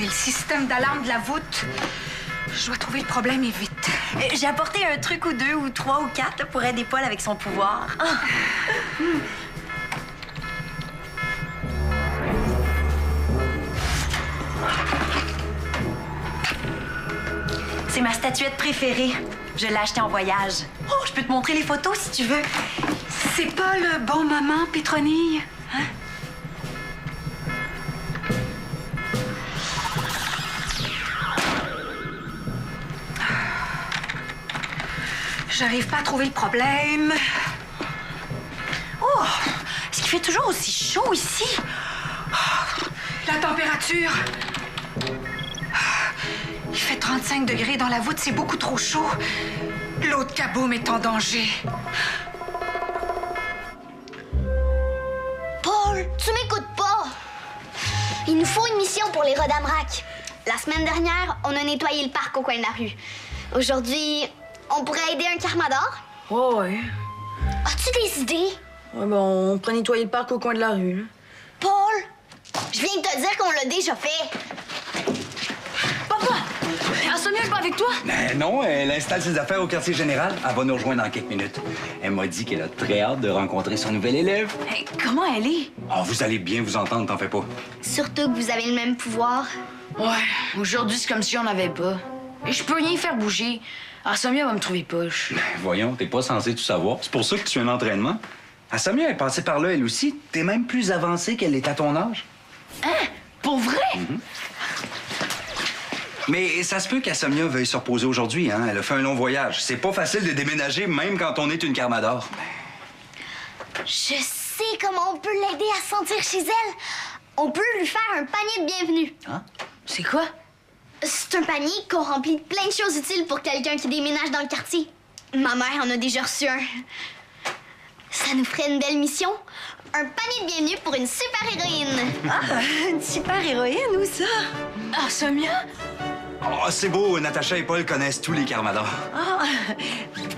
C'est le système d'alarme de la voûte. Je dois trouver le problème et vite. J'ai apporté un truc ou deux, ou 3 ou 4 là, pour aider Paul avec son pouvoir. C'est ma statuette préférée. Je l'ai achetée en voyage. Oh, je peux te montrer les photos si tu veux. C'est pas le bon moment, Pétronille? Hein? J'arrive pas à trouver le problème. Oh! Est-ce qu'il fait toujours aussi chaud ici? La température. Il fait 35 degrés dans la voûte, c'est beaucoup trop chaud. L'autre kaboom est en danger. Paul, tu m'écoutes pas. Il nous faut une mission pour les Rodamrac. La semaine dernière, on a nettoyé le parc au coin de la rue. Aujourd'hui, on pourrait aider un Carmador. Oh, ouais. As-tu des idées? Ouais, bon, on pourrait nettoyer le parc au coin de la rue. Paul, je viens de te dire qu'on l'a déjà fait. Papa! Asomia est pas avec toi? Non, elle installe ses affaires au quartier général. Elle va nous rejoindre dans quelques minutes. Elle m'a dit qu'elle a très hâte de rencontrer son nouvel élève. Hey, comment elle est? Oh, vous allez bien vous entendre, t'en fais pas. Surtout que vous avez le même pouvoir. Ouais, aujourd'hui, c'est comme si on n'avait pas. Et je peux rien faire bouger. Asomia va me trouver poche. Voyons, t'es pas censé tout savoir. C'est pour ça que tu as un entraînement. Asomia est passée par là, elle aussi. T'es même plus avancée qu'elle est à ton âge. Hein? Pour vrai? Mais ça se peut qu'Asomia veuille se reposer aujourd'hui, hein? Elle a fait un long voyage. C'est pas facile de déménager, même quand on est une Carmador. Je sais comment on peut l'aider à se sentir chez elle. On peut lui faire un panier de bienvenue. Hein? C'est quoi? C'est un panier qu'on remplit de plein de choses utiles pour quelqu'un qui déménage dans le quartier. Ma mère en a déjà reçu un. Ça nous ferait une belle mission. Un panier de bienvenue pour une super-héroïne. Ah, une super-héroïne, où ça? Asomia? Oh, c'est beau, Natacha et Paul connaissent tous les Carmadors. Ah,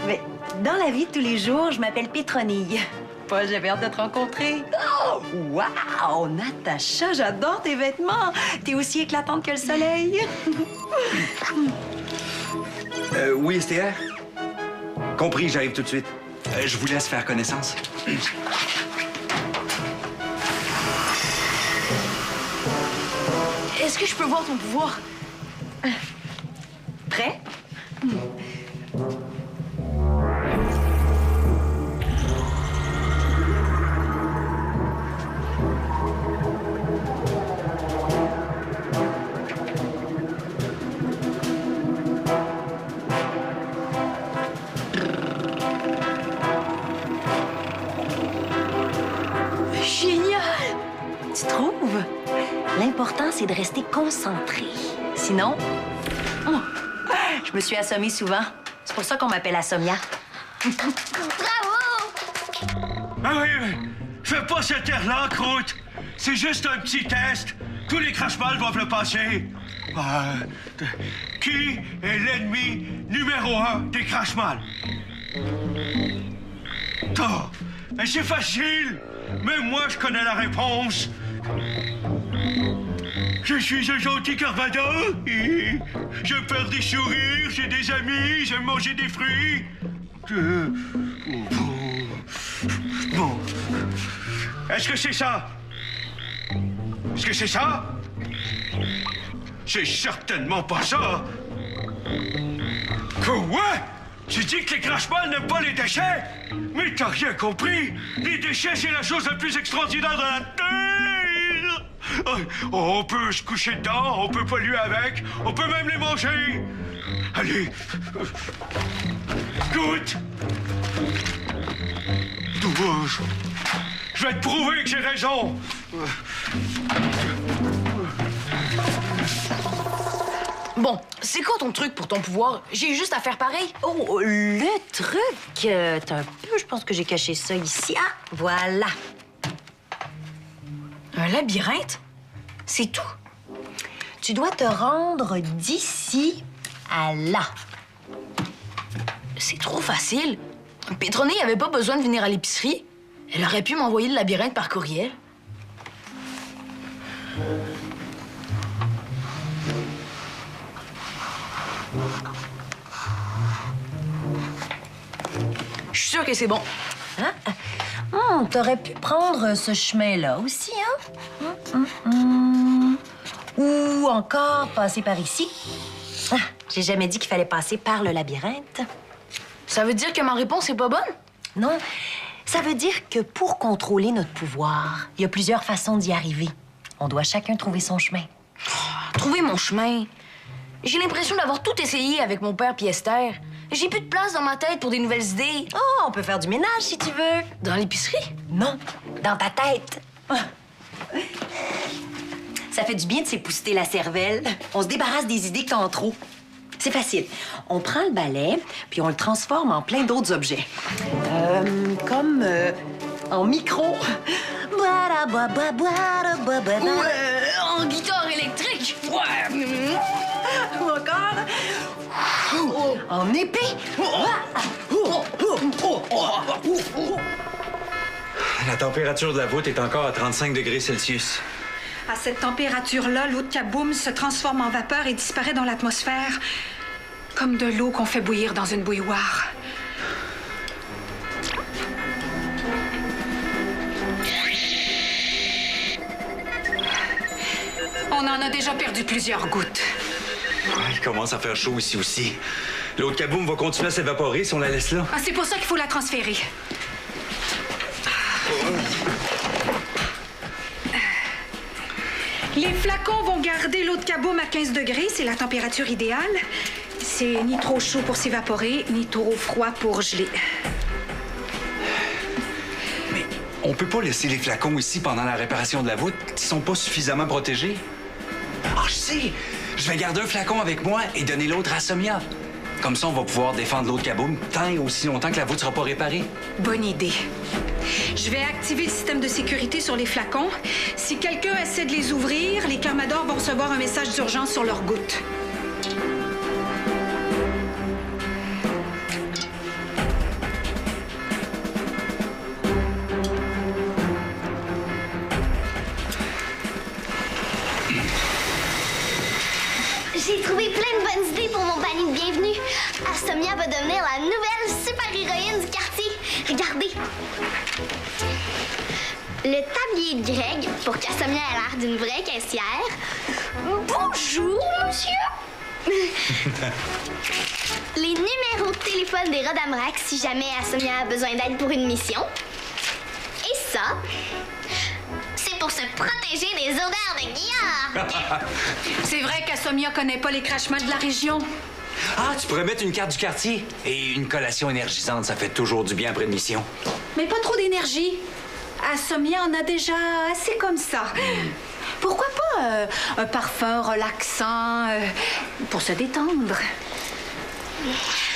mais dans la vie de tous les jours, je m'appelle Pétronille. Paul, j'avais hâte de te rencontrer. Oh, wow! Natacha, j'adore tes vêtements. T'es aussi éclatante que le soleil. Oui, Esther? Compris, j'arrive tout de suite. Je vous laisse faire connaissance. Est-ce que je peux voir ton pouvoir? Prêt? Génial! Tu trouves? L'important, c'est de rester concentré. Sinon, oh, je me suis assommée souvent. C'est pour ça qu'on m'appelle Asomia. Bravo! Ah oui, fais pas cette air-là, Croûte. C'est juste un petit test. Tous les crash-balles doivent le passer. Qui est l'ennemi numéro 1 des crash-balles? Toi! Mais c'est facile! Même moi, je connais la réponse. Je suis un gentil Carmador. Je perds des sourires, j'ai des amis, j'aime manger des fruits. Bon. Est-ce que c'est ça? Est-ce que c'est ça? C'est certainement pas ça. Quoi? Tu dis que les crash-balles n'aiment pas les déchets? Mais t'as rien compris! Les déchets, c'est la chose la plus extraordinaire de la Terre! On peut se coucher dedans, on peut polluer avec, on peut même les manger! Allez! Goûte! Dommage! Je vais te prouver que j'ai raison! Bon, c'est quoi ton truc pour ton pouvoir? J'ai juste à faire pareil. Oh, le truc! T'as un peu, je pense que j'ai caché ça ici. Ah, voilà. Un labyrinthe? C'est tout? Tu dois te rendre d'ici à là. C'est trop facile. Pétronille avait pas besoin de venir à l'épicerie. Elle aurait pu m'envoyer le labyrinthe par courriel. Je suis sûre que c'est bon. Hein? T'aurais pu prendre ce chemin-là aussi, hein? Ou encore passer par ici. Ah, j'ai jamais dit qu'il fallait passer par le labyrinthe. Ça veut dire que ma réponse est pas bonne? Non, ça veut dire que pour contrôler notre pouvoir, il y a plusieurs façons d'y arriver. On doit chacun trouver son chemin. Trouver mon chemin. J'ai l'impression d'avoir tout essayé avec mon père puis Esther. J'ai plus de place dans ma tête pour des nouvelles idées. Oh, on peut faire du ménage si tu veux. Dans l'épicerie? Non, dans ta tête. Ah. Ça fait du bien de s'épousseter la cervelle. On se débarrasse des idées que t'as en trop. C'est facile. On prend le balai, puis on le transforme en plein d'autres objets. Comme en micro. Ou en guitare électrique? Ouais. Ou encore en épée. La température de la voûte est encore à 35 degrés Celsius. À cette température-là, l'eau de Kaboom se transforme en vapeur et disparaît dans l'atmosphère, comme de l'eau qu'on fait bouillir dans une bouilloire. On en a déjà perdu plusieurs gouttes. Il commence à faire chaud ici aussi. L'eau de Kaboom va continuer à s'évaporer si on la laisse là. Ah, c'est pour ça qu'il faut la transférer. Les flacons vont garder l'eau de Kaboom à 15 degrés, c'est la température idéale. C'est ni trop chaud pour s'évaporer, ni trop froid pour geler. Mais on peut pas laisser les flacons ici pendant la réparation de la voûte. Ils sont pas suffisamment protégés. Ah, je sais! Je vais garder un flacon avec moi et donner l'autre à Somia. Comme ça, on va pouvoir défendre l'eau de Kaboom tant et aussi longtemps que la voûte sera pas réparée. Bonne idée. Je vais activer le système de sécurité sur les flacons. Si quelqu'un essaie de les ouvrir, les Carmadors vont recevoir un message d'urgence sur leur goutte. J'ai trouvé plein de bonnes idées pour mon panier de bienvenue. Astomia va devenir la nouvelle super-héroïne du quartier. Regardez. Le tablier de Greg pour qu'Astomia ait l'air d'une vraie caissière. Bonjour, monsieur. Les numéros de téléphone des Rodamrac si jamais Astomia a besoin d'aide pour une mission. Et ça, c'est pour se protéger des odeurs de Guillard. C'est vrai qu'Asomia connaît pas les crachements de la région. Ah, tu pourrais mettre une carte du quartier. Et une collation énergisante, ça fait toujours du bien après une mission. Mais pas trop d'énergie. Asomia en a déjà assez comme ça. Pourquoi pas un parfum relaxant pour se détendre?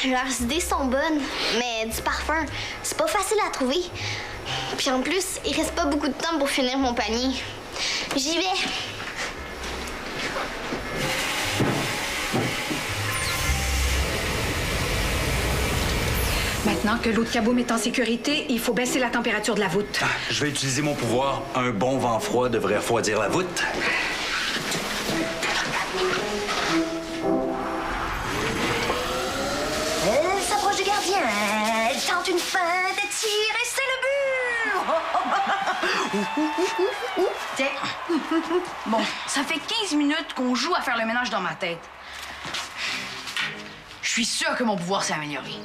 Leurs idées sont bonnes, mais du parfum, c'est pas facile à trouver. Puis en plus, il reste pas beaucoup de temps pour finir mon panier. J'y vais. Maintenant que l'eau de Kaboom est en sécurité, il faut baisser la température de la voûte. Ah, je vais utiliser mon pouvoir. Un bon vent froid devrait refroidir la voûte. Elle s'approche du gardien. Elle tente une feinte et tire et c'est le but. Tiens. Bon, ça fait 15 minutes qu'on joue à faire le ménage dans ma tête. Je suis sûre que mon pouvoir s'est amélioré.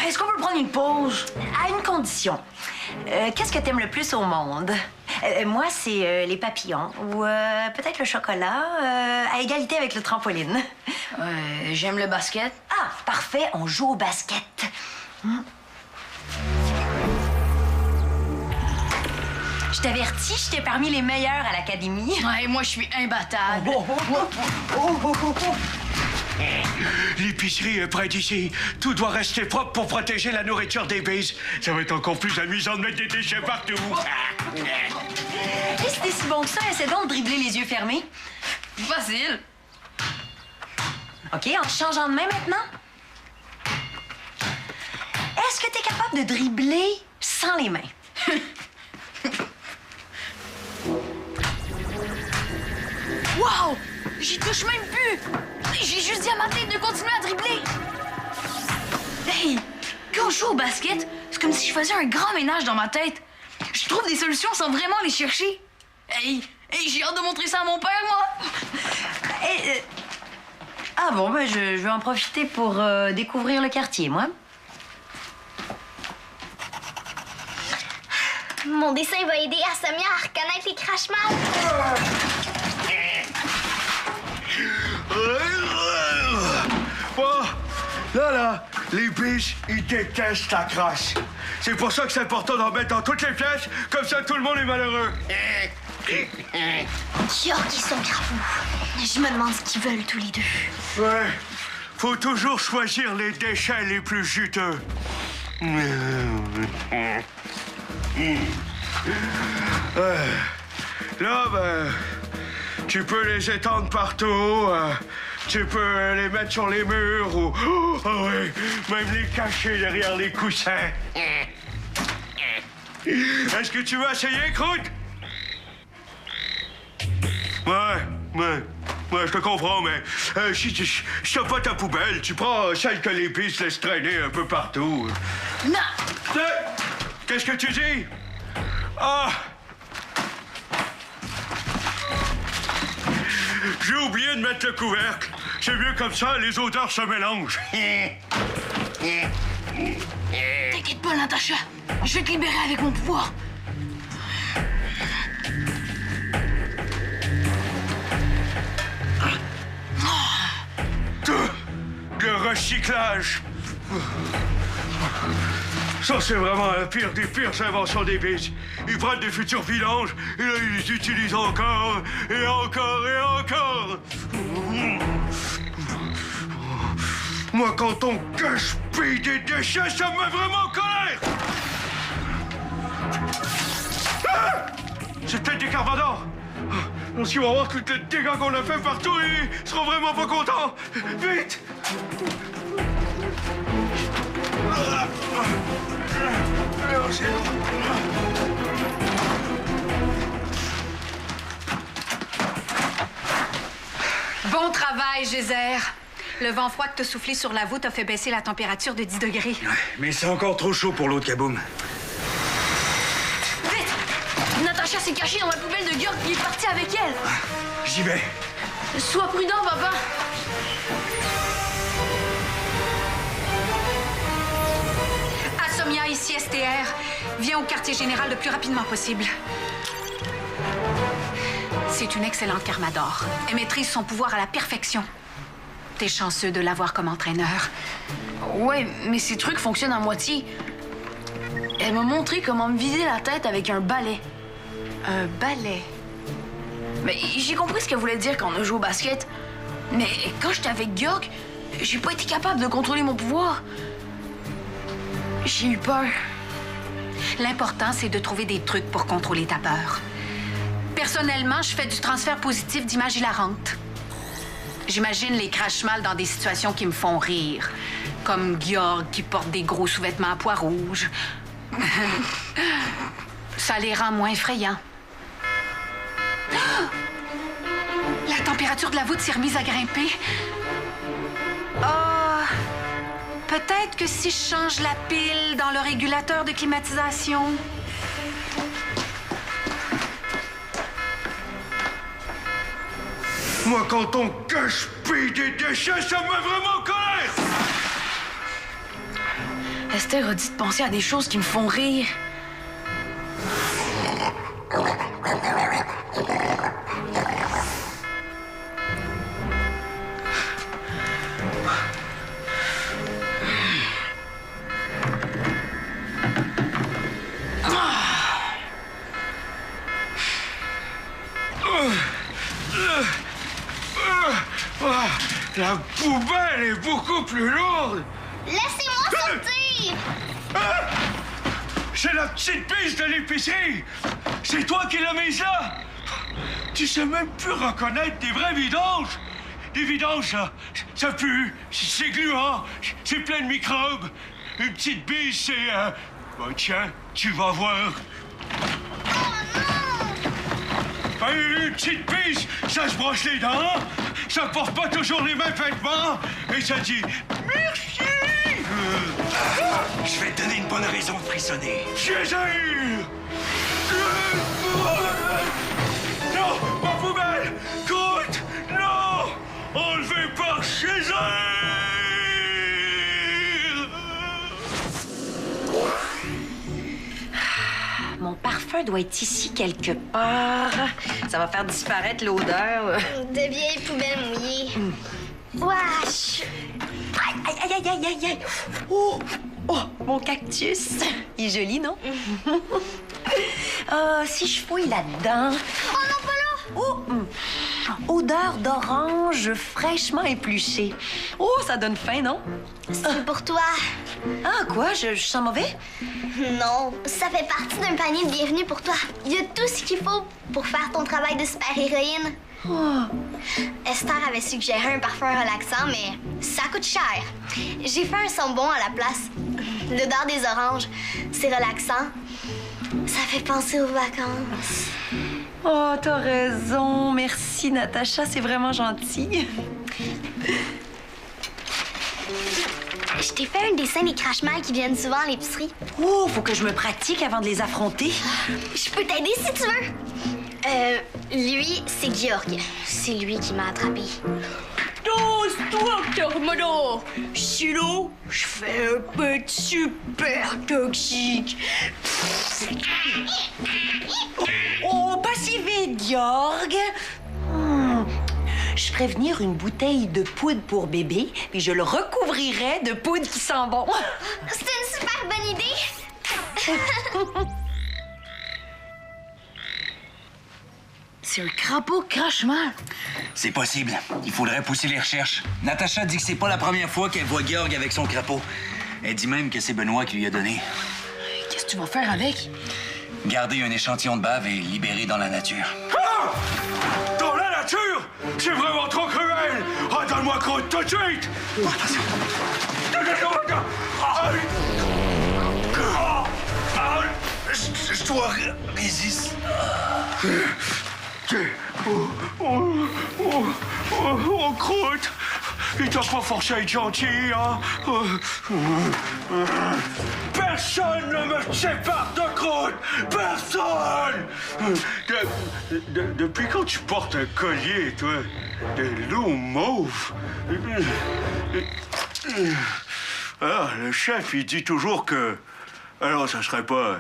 Est-ce qu'on peut prendre une pause? À une condition. Qu'est-ce que t'aimes le plus au monde? Moi, c'est les papillons ou peut-être le chocolat à égalité avec le trampoline. J'aime le basket. Ah, parfait, on joue au basket. Je t'avertis, j'étais parmi les meilleurs à l'académie. Ouais, moi, je suis imbattable. L'épicerie est près d'ici. Tout doit rester propre pour protéger la nourriture des bises. Ça va être encore plus amusant de mettre des déchets partout. Et c'était si bon que ça, essaie donc de dribbler les yeux fermés. Facile. OK, en changeant de main maintenant. Est-ce été capable de dribbler sans les mains. Wow! J'y touche même plus! J'ai juste dit à ma tête de continuer à dribbler! Hey! Quand je joue au basket, c'est comme si je faisais un grand ménage dans ma tête. Je trouve des solutions sans vraiment les chercher. Hey! J'ai hâte de montrer ça à mon père, moi! Ah bon, ben je vais en profiter pour découvrir le quartier, moi. Mon dessin va aider Asomia à reconnaître les crash-mal. Oh, là, les biches, ils détestent la crasse. C'est pour ça que c'est important d'en mettre dans toutes les pièces, comme ça tout le monde est malheureux. York, ils sont crapauds. Je me demande ce qu'ils veulent tous les deux. Ouais, faut toujours choisir les déchets les plus juteux. Là, ben, tu peux les étendre partout, tu peux les mettre sur les murs ou, oh, oui, même les cacher derrière les coussins. Est-ce que tu veux essayer, Croûte? Ouais, je te comprends, mais si t'as pas ta poubelle, tu prends celle que les biches laissent traîner un peu partout. Non! Qu'est-ce que tu dis? Ah! J'ai oublié de mettre le couvercle. C'est mieux comme ça, les odeurs se mélangent. T'inquiète pas, Natacha. Je vais te libérer avec mon pouvoir. Le recyclage. Ça, c'est vraiment la pire des pires inventions des biches. Ils prennent des futurs vidanges et là, ils les utilisent encore et encore et encore. Moi, quand on gaspille des déchets, ça me met vraiment en colère. Ah! C'est peut-être des carvadors. On s'y va voir tous les dégâts qu'on a fait partout et ils seront vraiment pas contents. Vite! Bon travail, Geyser. Le vent froid que t'as soufflé sur la voûte a fait baisser la température de 10 degrés. Ouais, mais c'est encore trop chaud pour l'eau de Kaboom. Vite! Natacha s'est cachée dans la poubelle de York et est partie avec elle. J'y vais. Sois prudent, papa. Asomia, ici STR. Viens au quartier général le plus rapidement possible. C'est une excellente Carmador. Elle maîtrise son pouvoir à la perfection. T'es chanceux de l'avoir comme entraîneur. Ouais, mais ces trucs fonctionnent à moitié. Elle m'a montré comment me vider la tête avec un balai. Un balai. Mais j'ai compris ce qu'elle voulait dire quand on a joué au basket. Mais quand j'étais avec York, j'ai pas été capable de contrôler mon pouvoir. J'ai eu peur. L'important, c'est de trouver des trucs pour contrôler ta peur. Personnellement, je fais du transfert positif d'images hilarantes. J'imagine les crash-mal dans des situations qui me font rire. Comme Georg qui porte des gros sous-vêtements à pois rouges. Ça les rend moins effrayants. La température de la voûte s'est remise à grimper. Oh, peut-être que si je change la pile dans le régulateur de climatisation... Moi, quand on gaspille des déchets, ça me met vraiment en colère! Esther a dit de penser à des choses qui me font rire. La poubelle est beaucoup plus lourde! Laissez-moi sortir! C'est la petite piste de l'épicerie! C'est toi qui l'as mise là! Tu sais même plus reconnaître des vrais vidanges! Des vidanges, ça pue, c'est gluant, c'est plein de microbes. une petite bise, c'est... Bah, tiens, tu vas voir. Une petite bise, ça se brosse les dents, ça porte pas toujours les mêmes vêtements, et ça dit merci. Je vais te donner une bonne raison de frissonner. César! Non, ma poubelle! Côte! Non! Enlevé par César! Mon parfum doit être ici quelque part. Ça va faire disparaître l'odeur. De vieilles poubelles mouillées. Wesh! Aïe, aïe, aïe, aïe, aïe, aïe. Oh, oh, mon cactus. Il est joli, non? Si je fouille là-dedans... Oh non, pas là! Oh, odeur d'orange fraîchement épluchée. Oh, ça donne faim, non? C'est pour toi. Ah, quoi? Je sens mauvais? Non, ça fait partie d'un panier de bienvenue pour toi. Il y a tout ce qu'il faut pour faire ton travail de super-héroïne. Oh. Esther avait suggéré un parfum relaxant, mais ça coûte cher. J'ai fait un sambon à la place. L'odeur des oranges, c'est relaxant. Ça fait penser aux vacances. Oh, t'as raison. Merci, Natacha. C'est vraiment gentil. Je t'ai fait un dessin des crash-mal qui viennent souvent à l'épicerie. Oh, faut que je me pratique avant de les affronter. Je peux t'aider si tu veux. Lui, c'est Georg. C'est lui qui m'a attrapé. Toi, Carmona! Sinon, je fais un pet super toxique. Oh, pas si vite, Georg. Je ferais venir une bouteille de poudre pour bébé, puis je le recouvrirais de poudre qui sent bon. C'est une super bonne idée. C'est un crapaud crache-mal. C'est possible. Il faudrait pousser les recherches. Natacha dit que c'est pas la première fois qu'elle voit Georg avec son crapaud. Elle dit même que c'est Benoît qui lui a donné. Qu'est-ce que tu vas faire avec? Garder un échantillon de bave et libérer dans la nature. Ah! Dans la nature? C'est vraiment trop cruel! Ah, donne-moi croûte tout de suite! Attention! Je dois résister. Oh, croûte! Il t'a pas forcé à être gentil, hein? Personne ne me sépare de croûte! Personne! Depuis quand tu portes un collier, toi? De loup mauve? Alors, le chef, il dit toujours que... Alors, ça serait pas...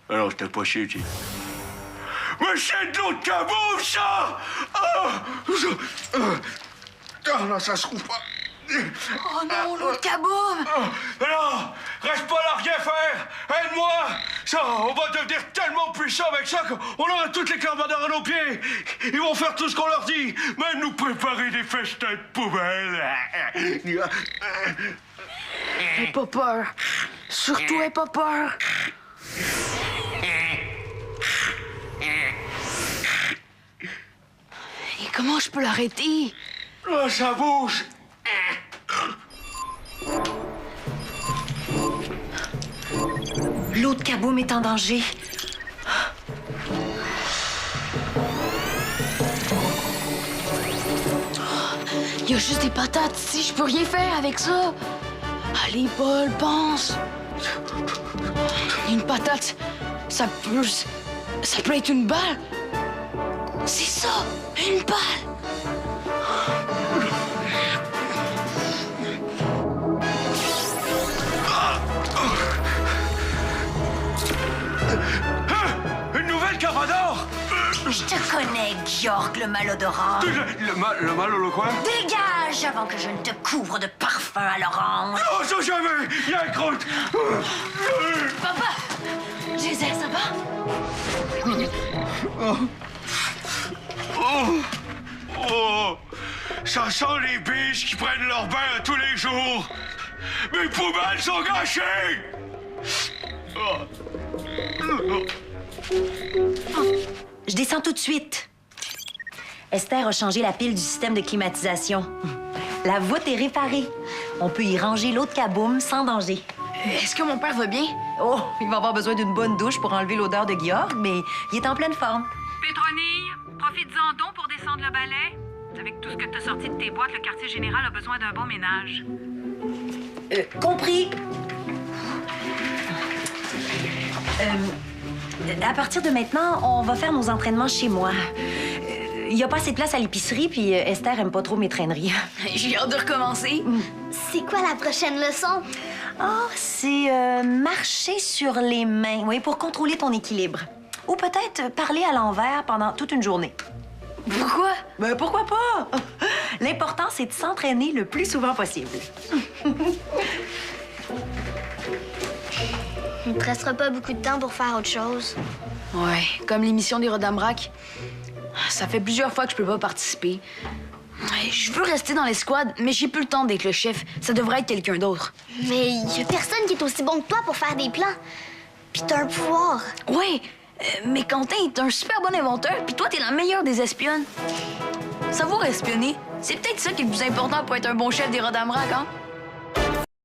Alors, c'était pas chier, tu sais. Mais c'est de l'eau de cabouf, ça! Ah, là, ça se trouve pas. Oh non, l'eau de kaboom! Non, reste pas là, rien faire! Aide-moi! Ça, on va devenir tellement puissants avec ça qu'on aura toutes les carboneurs à nos pieds! Ils vont faire tout ce qu'on leur dit, même nous préparer des festins de poubelle! Aie pas peur. Surtout, aie pas peur. Et comment je peux l'arrêter? Oh, ça bouge! L'eau de Kaboom est en danger. Il y a juste des patates ici, je peux rien faire avec ça. Allez, Paul, pense. Une patate, ça peut être une balle. C'est ça, une balle. Une nouvelle carbonore! Je te connais, Georg, le malodorant. Le mal au coin? Dégage avant que je ne te couvre de parfum à l'orange. Oh, ça jamais! Il y a une croûte! Papa, Gisèle, ça va? Oh! Ça sent les biches qui prennent leur bain tous les jours! Mes poubelles sont gâchées! Je descends tout de suite. Esther a changé la pile du système de climatisation. La voûte est réparée. On peut y ranger l'eau de Kaboom sans danger. Est-ce que mon père va bien? Oh, il va avoir besoin d'une bonne douche pour enlever l'odeur de Georg, mais il est en pleine forme. Pétronille, profites-en donc pour descendre le balai. Avec tout ce que t'as sorti de tes boîtes, le quartier général a besoin d'un bon ménage. Compris. À partir de maintenant, on va faire nos entraînements chez moi. Il n'y a pas assez de place à l'épicerie, puis Esther aime pas trop mes traîneries. J'ai hâte de recommencer. C'est quoi la prochaine leçon? Oh, c'est marcher sur les mains, oui, pour contrôler ton équilibre. Ou peut-être parler à l'envers pendant toute une journée. Pourquoi? Ben pourquoi pas? L'important, c'est de s'entraîner le plus souvent possible. Il ne te restera pas beaucoup de temps pour faire autre chose. Ouais, comme l'émission des Rodambrac. Ça fait plusieurs fois que je peux pas participer. Je veux rester dans l'escouade, mais j'ai plus le temps d'être le chef. Ça devrait être quelqu'un d'autre. Mais il y a personne qui est aussi bon que toi pour faire des plans. Puis t'as un pouvoir. Ouais, mais Quentin est un super bon inventeur, puis toi, t'es la meilleure des espionnes. Savoir espionner, c'est peut-être ça qui est le plus important pour être un bon chef des Rodambrac, hein?